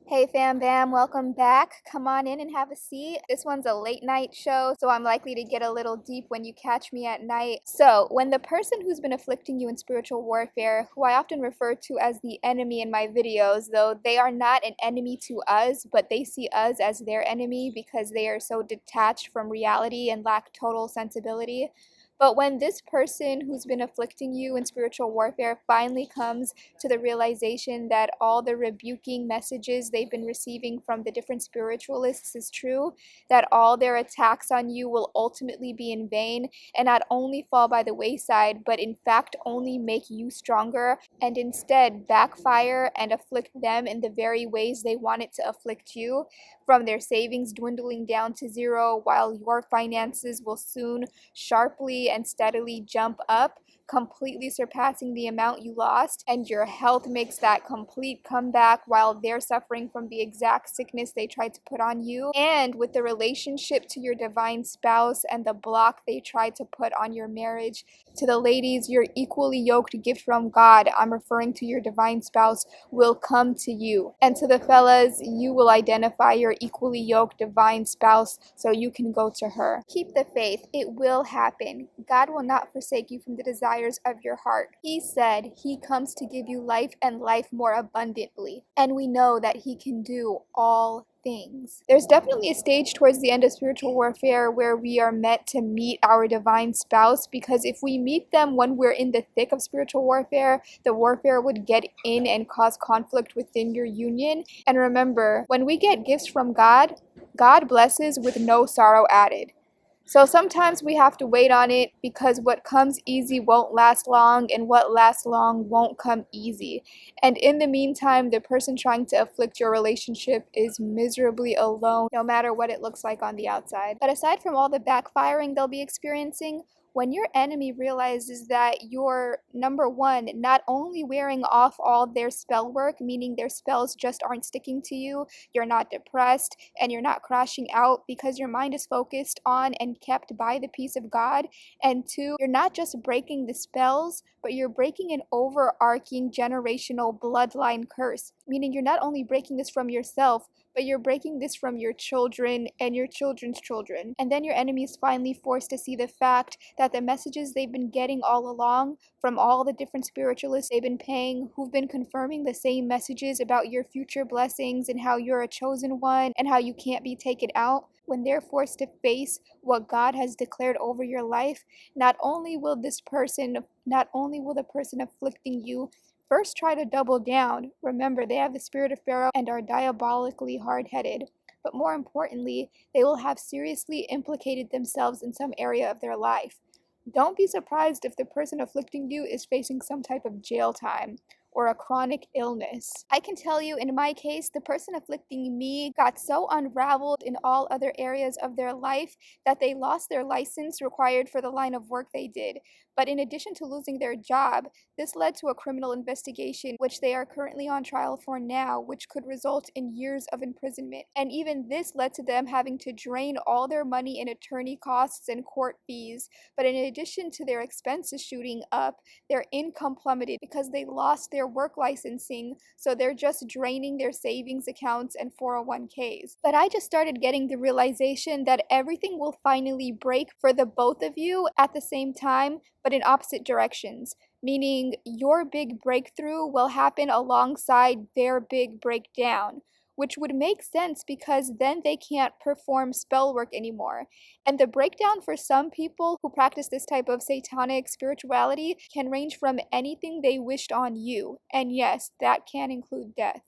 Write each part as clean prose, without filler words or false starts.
Hey fam bam, welcome back. Come on in and have a seat. This one's a late night show, so I'm likely to get a little deep when you catch me at night. So, when the person who's been afflicting you in spiritual warfare, who I often refer to as the enemy in my videos, though they are not an enemy to us, but they see us as their enemy because they are so detached from reality and lack total sensibility. But when this person who's been afflicting you in spiritual warfare finally comes to the realization that all the rebuking messages they've been receiving from the different spiritualists is true, that all their attacks on you will ultimately be in vain and not only fall by the wayside, but in fact only make you stronger and instead backfire and afflict them in the very ways they wanted to afflict you, from their savings dwindling down to zero while your finances will soon sharply and steadily jump up, completely surpassing the amount you lost, and your health makes that complete comeback while they're suffering from the exact sickness they tried to put on you, and with the relationship to your divine spouse and the block they tried to put on your marriage. To the ladies, your equally yoked gift from God, I'm referring to your divine spouse, will come to you. And to the fellas, you will identify your equally yoked divine spouse so you can go to her. Keep the faith, it will happen. God will not forsake you from the desires of your heart. He said He comes to give you life and life more abundantly. And we know that He can do all things. There's definitely a stage towards the end of spiritual warfare where we are meant to meet our divine spouse, because if we meet them when we're in the thick of spiritual warfare, the warfare would get in and cause conflict within your union. And remember, when we get gifts from God, God blesses with no sorrow added. So sometimes we have to wait on it because what comes easy won't last long, and what lasts long won't come easy. And in the meantime, the person trying to afflict your relationship is miserably alone, no matter what it looks like on the outside. But aside from all the backfiring they'll be experiencing, when your enemy realizes that you're, number one, not only wearing off all their spell work, meaning their spells just aren't sticking to you, you're not depressed, and you're not crashing out because your mind is focused on and kept by the peace of God. And two, you're not just breaking the spells, but you're breaking an overarching generational bloodline curse, meaning you're not only breaking this from yourself, but you're breaking this from your children and your children's children. And then your enemy is finally forced to see the fact that the messages they've been getting all along from all the different spiritualists they've been paying, who've been confirming the same messages about your future blessings and how you're a chosen one and how you can't be taken out, when they're forced to face what God has declared over your life, not only will the person afflicting you first try to double down. Remember, they have the spirit of Pharaoh and are diabolically hard-headed. But more importantly, they will have seriously implicated themselves in some area of their life. Don't be surprised if the person afflicting you is facing some type of jail time or a chronic illness. I can tell you, in my case, the person afflicting me got so unraveled in all other areas of their life that they lost their license required for the line of work they did. But in addition to losing their job, this led to a criminal investigation, which they are currently on trial for now, which could result in years of imprisonment. And even this led to them having to drain all their money in attorney costs and court fees. But in addition to their expenses shooting up, their income plummeted because they lost their work licensing, so they're just draining their savings accounts and 401ks. But I just started getting the realization that everything will finally break for the both of you at the same time, but in opposite directions. Meaning your big breakthrough will happen alongside their big breakdown, which would make sense because then they can't perform spell work anymore. And the breakdown for some people who practice this type of satanic spirituality can range from anything they wished on you. And yes, that can include death.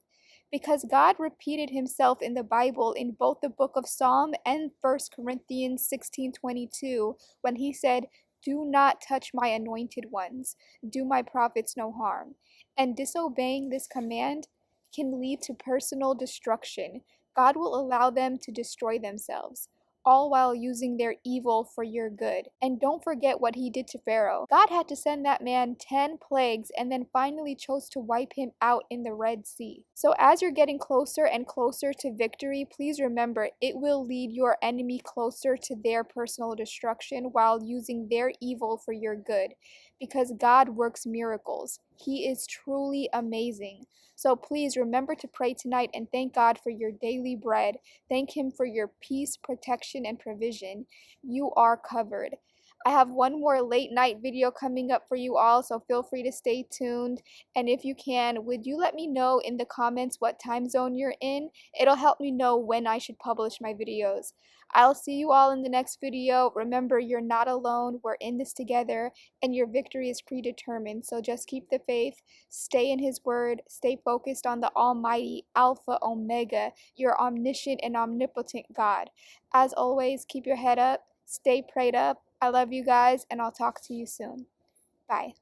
Because God repeated Himself in the Bible in both the book of Psalm and 1 Corinthians 16:22 when He said, "Do not touch my anointed ones, do my prophets no harm." And disobeying this command can lead to personal destruction. God will allow them to destroy themselves, all while using their evil for your good. And don't forget what He did to Pharaoh. God had to send that man 10 plagues and then finally chose to wipe him out in the Red Sea. So as you're getting closer and closer to victory, please remember it will lead your enemy closer to their personal destruction while using their evil for your good. because God works miracles. He is truly amazing. So please remember to pray tonight and thank God for your daily bread. Thank Him for your peace, protection, and provision. You are covered. I have one more late night video coming up for you all, so feel free to stay tuned. And if you can, would you let me know in the comments what time zone you're in? It'll help me know when I should publish my videos. I'll see you all in the next video. Remember, you're not alone. We're in this together, and your victory is predetermined. So just keep the faith, stay in His Word, stay focused on the Almighty, Alpha, Omega, your omniscient and omnipotent God. As always, keep your head up, stay prayed up. I love you guys, and I'll talk to you soon. Bye.